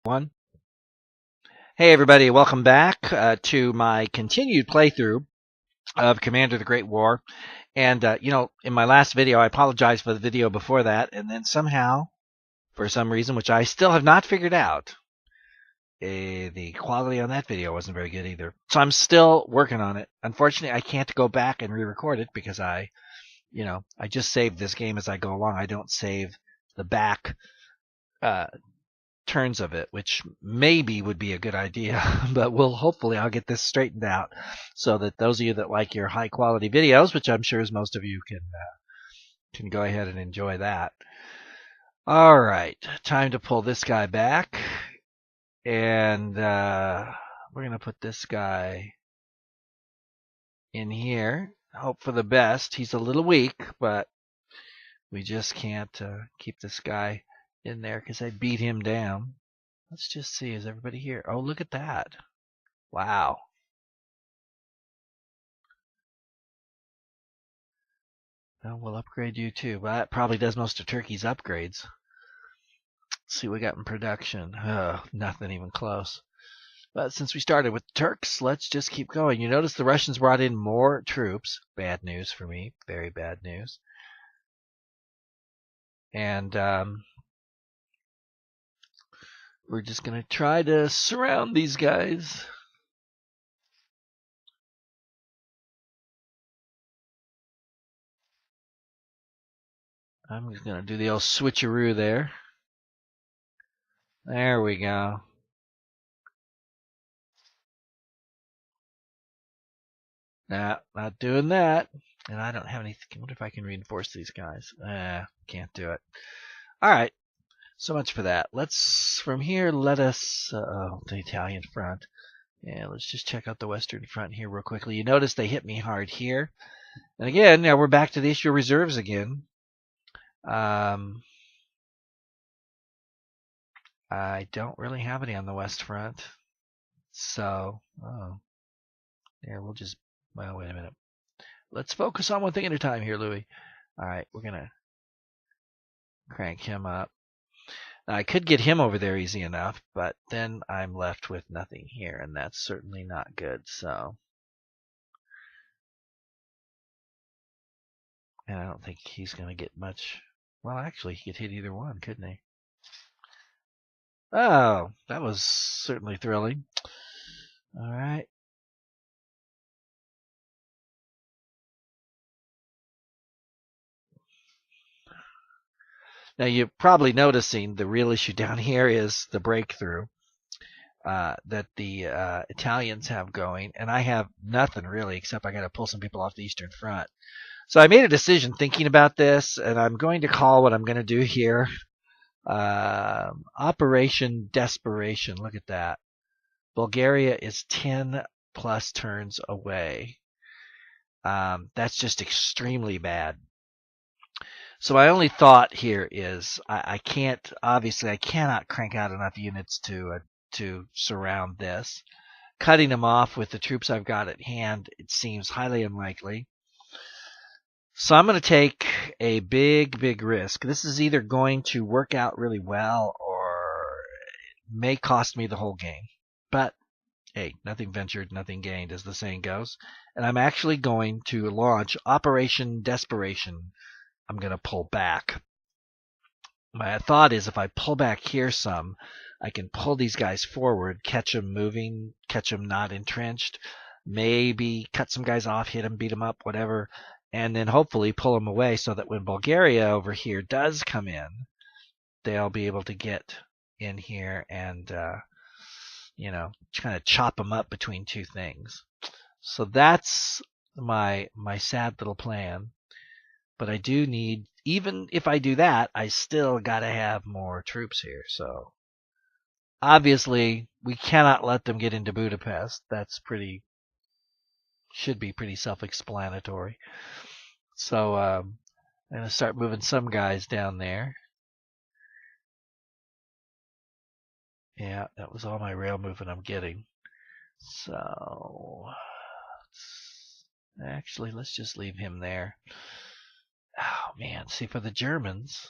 One. Hey everybody, welcome back to my continued playthrough of Commander the Great War. And in my last video, I apologize for the video before that, and then somehow, for some reason, which I still have not figured out, the quality on that video wasn't very good either. So I'm still working on it. Unfortunately, I can't go back and re-record it because I just save this game as I go along. I don't save the back uh, turns of it, which maybe would be a good idea, but hopefully I'll get this straightened out so that those of you that like your high quality videos, which I'm sure as most of you can go ahead and enjoy that. All right, time to pull this guy back, and we're gonna put this guy in here. Hope for the best. He's a little weak, but we just can't keep this guy in there because I beat him down. Let's just see, is everybody here? Oh, look at that. Wow. Well, we'll upgrade you too. Well, that probably does most of Turkey's upgrades. Let's see what we got in production. Oh, nothing even close. But since we started with the Turks, let's just keep going. You notice the Russians brought in more troops. Bad news for me. Very bad news. And we're just going to try to surround these guys. I'm just going to do the old switcheroo there. There we go. Nah, not doing that. And I don't have anything. I wonder if I can reinforce these guys. Can't do it. All right. So much for that. Let's, from here, let us, the Italian front. Yeah, let's just check out the Western front here real quickly. You notice they hit me hard here. And again, now we're back to the issue of reserves again. I don't really have any on the West front. So, there, we'll just, well, wait a minute. Let's focus on one thing at a time here, Louis. All right, we're going to crank him up. Now, I could get him over there easy enough, but then I'm left with nothing here, and that's certainly not good. So, and I don't think he's going to get much. Well, actually, he could hit either one, couldn't he? Oh, that was certainly thrilling. All right. Now, you're probably noticing the real issue down here is the breakthrough that the Italians have going, and I have nothing really except I got to pull some people off the Eastern Front. So I made a decision thinking about this, and I'm going to call what I'm going to do here Operation Desperation. Look at that. Bulgaria is 10 plus turns away. That's just extremely bad. So my only thought here is I can't, obviously I cannot crank out enough units to surround this. Cutting them off with the troops I've got at hand, it seems highly unlikely. So I'm going to take a big risk. This is either going to work out really well or it may cost me the whole game. But hey, nothing ventured, nothing gained, as the saying goes. And I'm actually going to launch Operation Desperation. I'm going to pull back. My thought is if I pull back here some, I can pull these guys forward, catch them moving, catch them not entrenched, maybe cut some guys off, hit them, beat them up, whatever, and then hopefully pull them away so that when Bulgaria over here does come in, they'll be able to get in here and, kind of chop them up between two things. So that's my sad little plan. But I do need, even if I do that, I still got to have more troops here. So obviously we cannot let them get into Budapest. That's should be pretty self-explanatory. So I'm going to start moving some guys down there. Yeah, that was all my rail movement I'm getting. So actually, let's just leave him there. Oh man, see, for the Germans,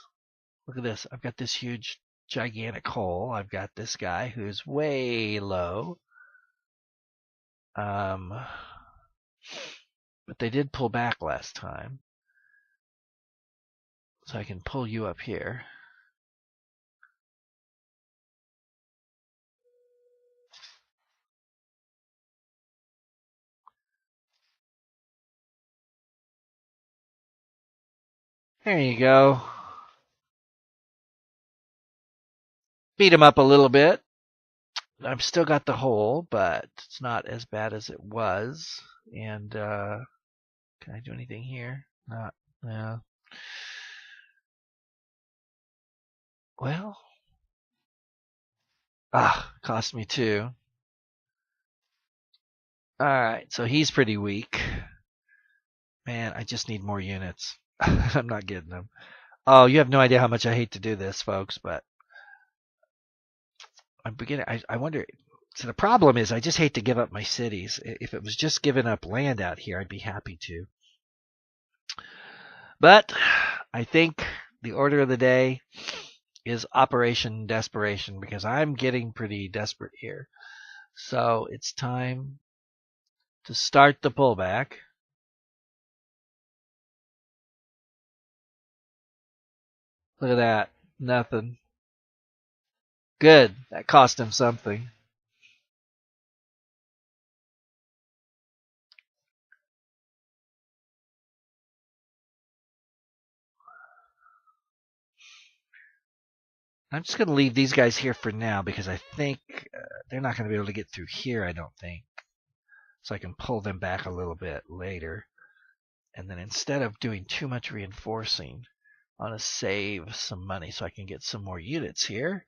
look at this. I've got this huge gigantic hole. I've got this guy who's way low. But they did pull back last time. So I can pull you up here. There you go. Beat him up a little bit. I've still got the hole, but it's not as bad as it was. And can I do anything here? Not. Yeah. Well. Cost me 2. Alright, so he's pretty weak. Man, I just need more units. I'm not getting them. Oh, you have no idea how much I hate to do this, folks, but I'm beginning. I wonder. So the problem is, I just hate to give up my cities. If it was just giving up land out here, I'd be happy to. But I think the order of the day is Operation Desperation, because I'm getting pretty desperate here. So it's time to start the pullback. Look at that. Nothing. Good. That cost him something. I'm just going to leave these guys here for now, because I think they're not going to be able to get through here, I don't think. So I can pull them back a little bit later. And then instead of doing too much reinforcing, I want to save some money so I can get some more units here.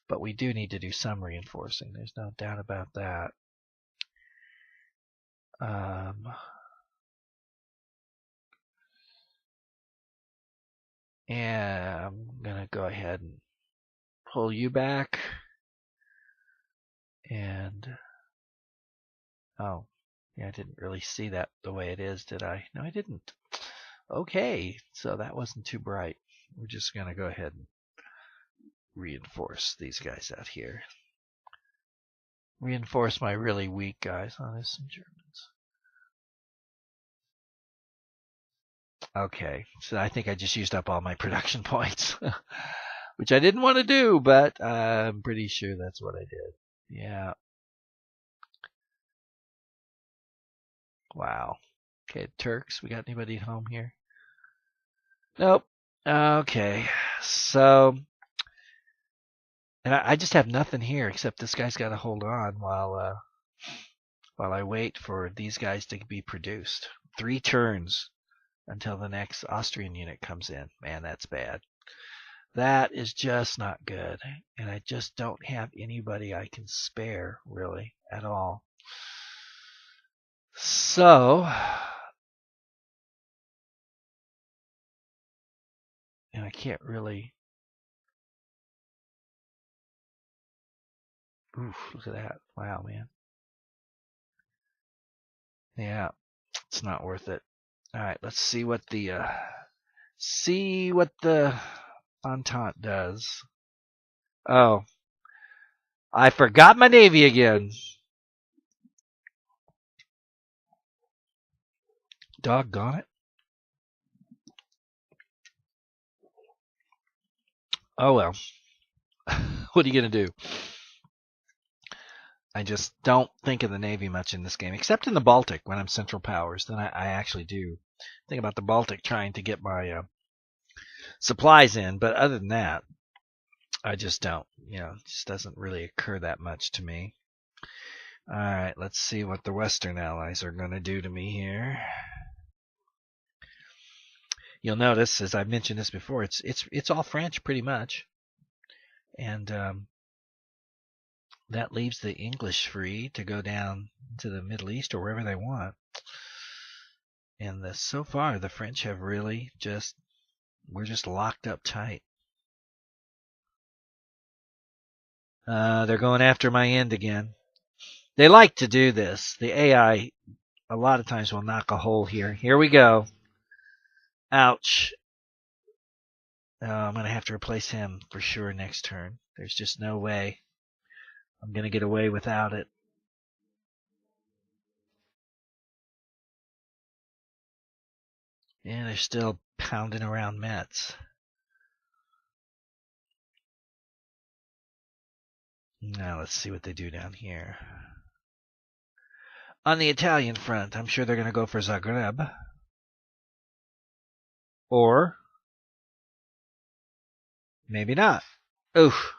But we do need to do some reinforcing. There's no doubt about that. And I'm going to go ahead and pull you back. And, oh, yeah, I didn't really see that the way it is, did I? No, I didn't. Okay, so that wasn't too bright. We're just going to go ahead and reinforce these guys out here. Reinforce my really weak guys. Oh, there's some Germans. Okay, so I think I just used up all my production points, which I didn't want to do, but I'm pretty sure that's what I did. Yeah. Wow. Okay, Turks, we got anybody at home here? Nope. Okay, so, and I just have nothing here except this guy's got to hold on while I wait for these guys to be produced. 3 turns until the next Austrian unit comes in. Man, that's bad. That is just not good. And I just don't have anybody I can spare, really, at all. So, and I can't really. Oof, look at that. Wow, man. Yeah, it's not worth it. All right, let's see what the Entente does. Oh, I forgot my navy again. Doggone it. Oh well. What are you gonna do? I just don't think of the Navy much in this game, except in the Baltic when I'm Central Powers. Then I actually do think about the Baltic trying to get my supplies in. But other than that, I just don't. You know, it just doesn't really occur that much to me. All right, let's see what the Western Allies are going to do to me here. You'll notice, as I've mentioned this before, it's all French pretty much, and that leaves the English free to go down to the Middle East or wherever they want. And so far, the French have really we're just locked up tight. They're going after my end again. They like to do this. The AI a lot of times will knock a hole here. Here we go. Ouch. Oh, I'm going to have to replace him for sure next turn. There's just no way I'm going to get away without it. Yeah, they're still pounding around Metz. Now let's see what they do down here. On the Italian front, I'm sure they're going to go for Zagreb. Or maybe not. Oof.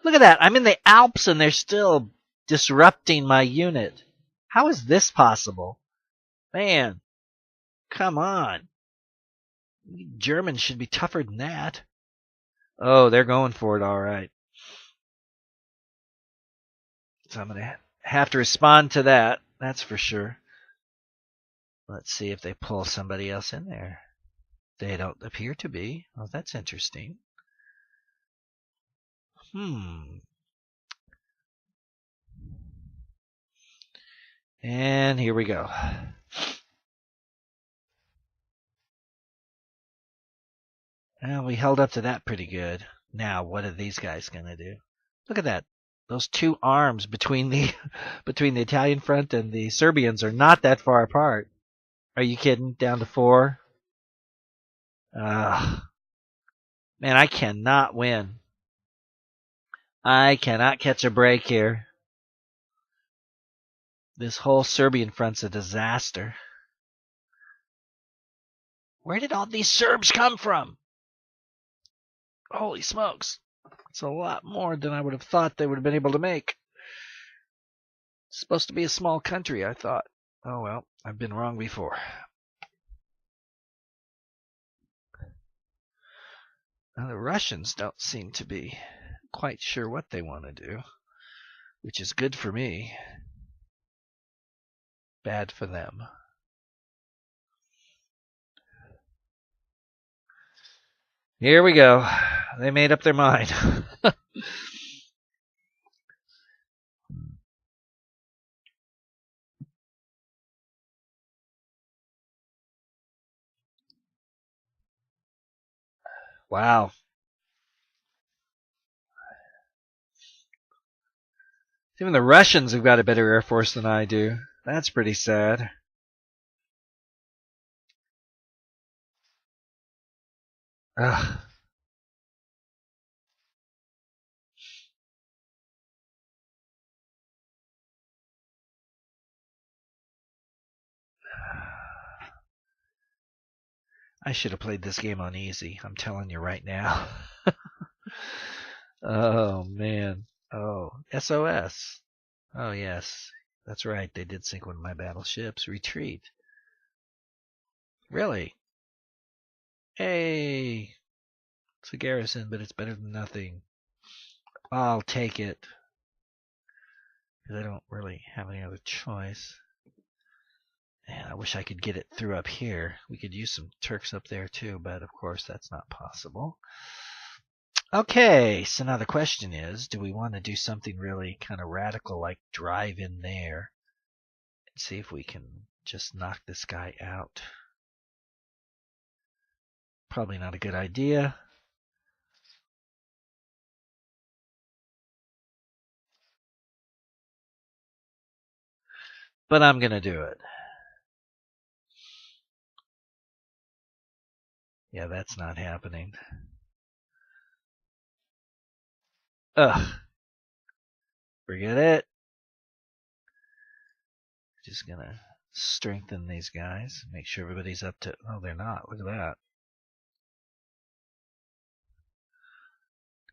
Look at that. I'm in the Alps and they're still disrupting my unit. How is this possible? Man, come on. Germans should be tougher than that. Oh, they're going for it all right. So I'm going to have to respond to that. That's for sure. Let's see if they pull somebody else in there. They don't appear to be. Oh, that's interesting. And here we go. Well, we held up to that pretty good. Now, what are these guys going to do? Look at that. Those two arms between the Italian front and the Serbians are not that far apart. Are you kidding? Down to 4? Man, I cannot win. I cannot catch a break here. This whole Serbian front's a disaster. Where did all these Serbs come from? Holy smokes. It's a lot more than I would have thought they would have been able to make. It's supposed to be a small country, I thought. Oh well, I've been wrong before. Now, the Russians don't seem to be quite sure what they want to do, which is good for me, bad for them. Here we go. They made up their mind. Wow. Even the Russians have got a better Air Force than I do. That's pretty sad. Ugh. I should have played this game on easy. I'm telling you right now. Oh, man. Oh, SOS. Oh, yes. That's right. They did sink one of my battleships. Retreat. Really? Hey. It's a garrison, but it's better than nothing. I'll take it. Because I don't really have any other choice. Man, I wish I could get it through up here. We could use some Turks up there too, but of course that's not possible. Okay, so now the question is, do we want to do something really kind of radical like drive in there and see if we can just knock this guy out? Probably not a good idea. But I'm going to do it. Yeah, that's not happening. Ugh. Forget it. Just going to strengthen these guys. Make sure everybody's up to... Oh, they're not. Look at that.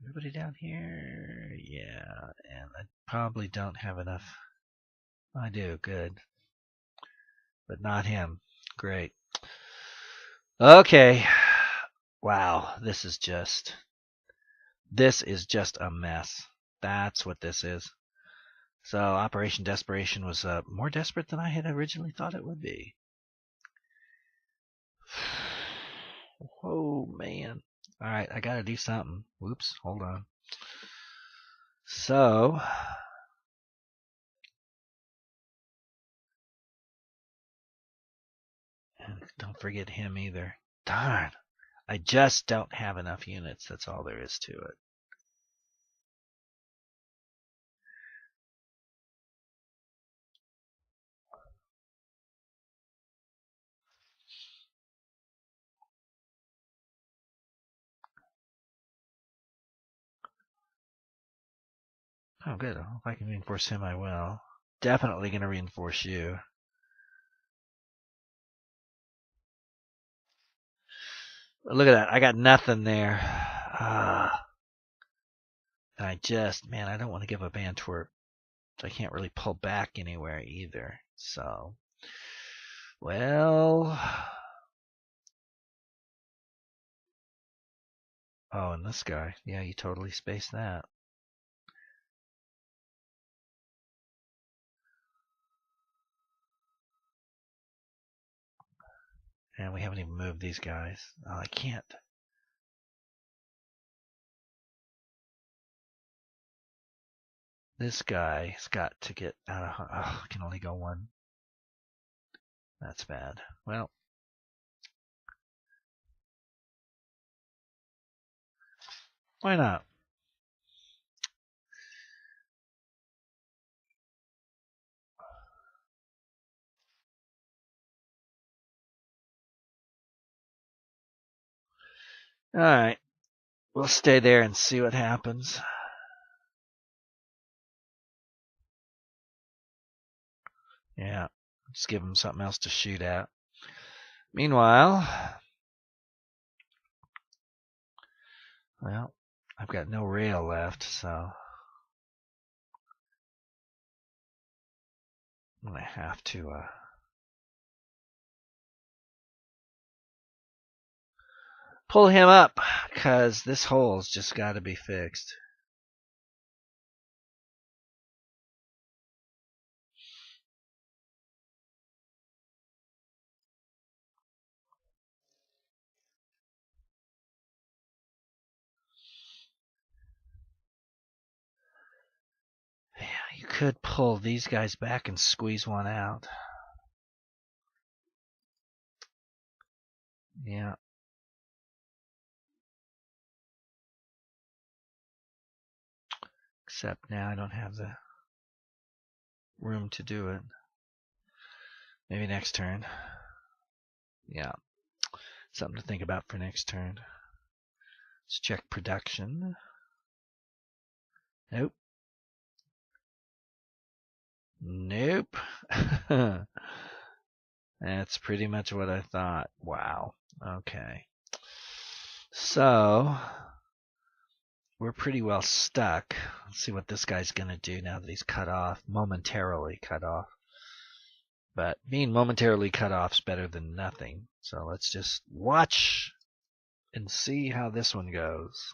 Everybody down here? Yeah, and I probably don't have enough. I do, good. But not him. Great. Okay. Wow, this is just a mess. That's what this is. So Operation Desperation was more desperate than I had originally thought it would be. Oh, man. All right, I got to do something. Whoops, hold on. So, don't forget him either. Darn. I just don't have enough units. That's all there is to it. Oh, good. If I can reinforce him, I will. Definitely going to reinforce you. Look at that. I got nothing there. And I just, man, I don't want to give up Antwerp. So I can't really pull back anywhere either. So, well. Oh, and this guy. Yeah, you totally spaced that. And we haven't even moved these guys. Oh, I can't. This guy's got to get out of. Oh, can only go one. That's bad. Well, why not? All right. We'll stay there and see what happens. Yeah. Just give him something else to shoot at. Meanwhile, well, I've got no rail left, so I'm going to have to pull him up, because this hole's just got to be fixed. Yeah, you could pull these guys back and squeeze one out. Yeah. Except now I don't have the room to do it. Maybe next turn. Yeah. Something to think about for next turn. Let's check production. Nope. Nope. That's pretty much what I thought. Wow. Okay. So, we're pretty well stuck. Let's see what this guy's going to do now that he's cut off, momentarily cut off. But being momentarily cut off is better than nothing. So let's just watch and see how this one goes.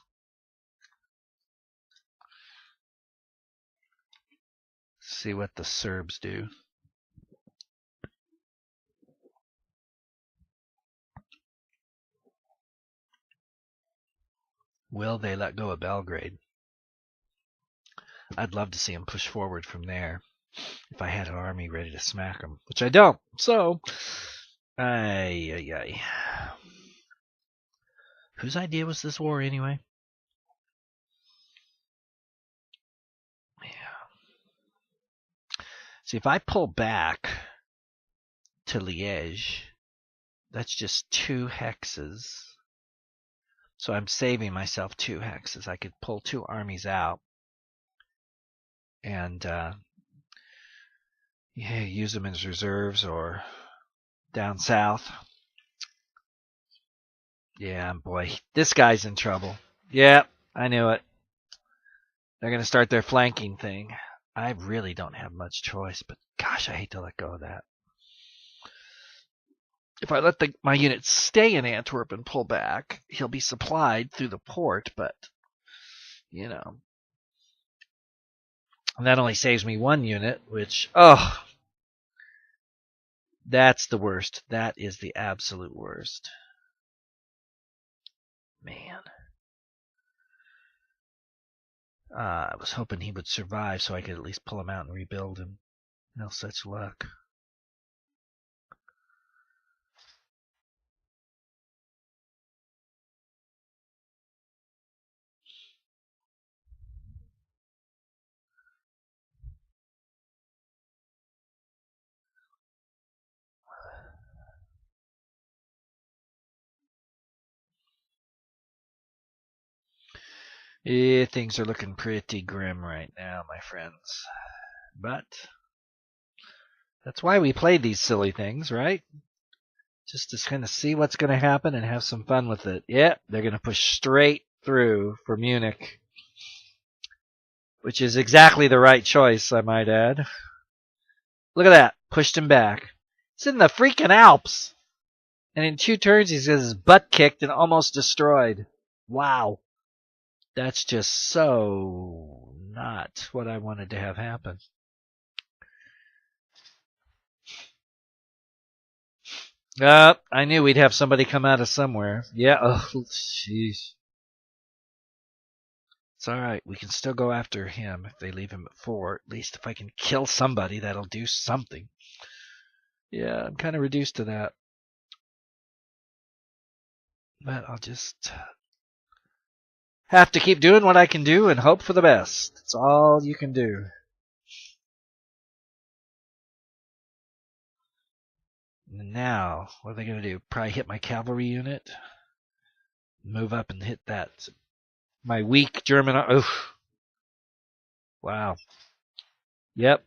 See what the Serbs do. Will they let go of Belgrade? I'd love to see them push forward from there if I had an army ready to smack them, which I don't. So, ay. Whose idea was this war anyway? Yeah. See, if I pull back to Liège, that's just 2 hexes. So I'm saving myself 2 hexes. I could pull 2 armies out and use them as reserves or down south. Yeah, boy, this guy's in trouble. Yep, I knew it. They're going to start their flanking thing. I really don't have much choice, but gosh, I hate to let go of that. If I let my units stay in Antwerp and pull back, he'll be supplied through the port, but, and that only saves me 1 unit, which, that's the worst. That is the absolute worst. Man. I was hoping he would survive so I could at least pull him out and rebuild him. No such luck. Yeah, things are looking pretty grim right now, my friends. But that's why we play these silly things, right? Just to kind of see what's going to happen and have some fun with it. Yep, they're going to push straight through for Munich, which is exactly the right choice, I might add. Look at that. Pushed him back. It's in the freaking Alps. And in 2 turns, he's got his butt kicked and almost destroyed. Wow. That's just so not what I wanted to have happen. I knew we'd have somebody come out of somewhere. Yeah, oh, jeez. It's alright, we can still go after him if they leave him at 4. At least if I can kill somebody, that'll do something. Yeah, I'm kind of reduced to that. But I'll just have to keep doing what I can do and hope for the best. That's all you can do. Now, what are they going to do? Probably hit my cavalry unit. Move up and hit that. My weak German. Oof. Wow. Yep.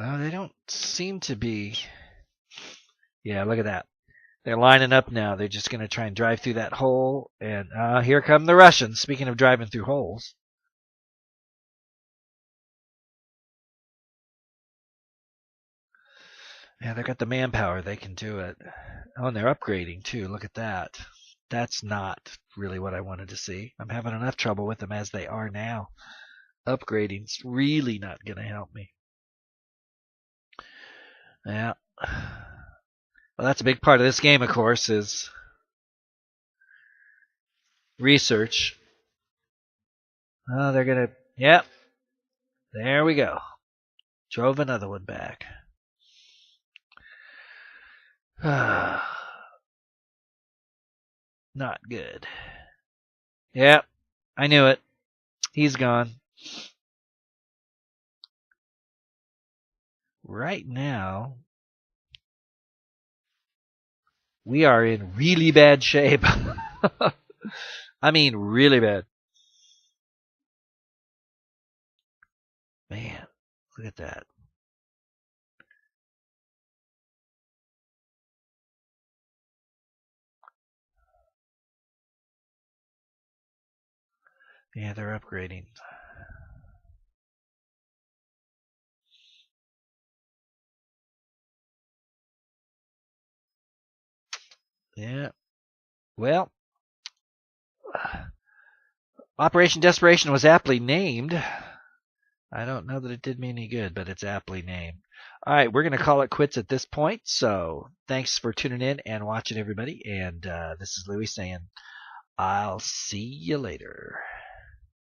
Oh, they don't seem to be. Yeah, look at that. They're lining up now. They're just going to try and drive through that hole. And here come the Russians. Speaking of driving through holes. Yeah, they've got the manpower. They can do it. Oh, and they're upgrading too. Look at that. That's not really what I wanted to see. I'm having enough trouble with them as they are now. Upgrading's really not going to help me. Yeah. Well, that's a big part of this game, of course, is research. Oh, they're going to... Yep. There we go. Drove another one back. Not good. Yep. I knew it. He's gone. Right now, we are in really bad shape. I mean, really bad. Man, look at that. Yeah, they're upgrading. Yeah. Well, Operation Desperation was aptly named. I don't know that it did me any good, but it's aptly named. All right, we're going to call it quits at this point. So thanks for tuning in and watching, everybody. And this is Louis saying, I'll see you later.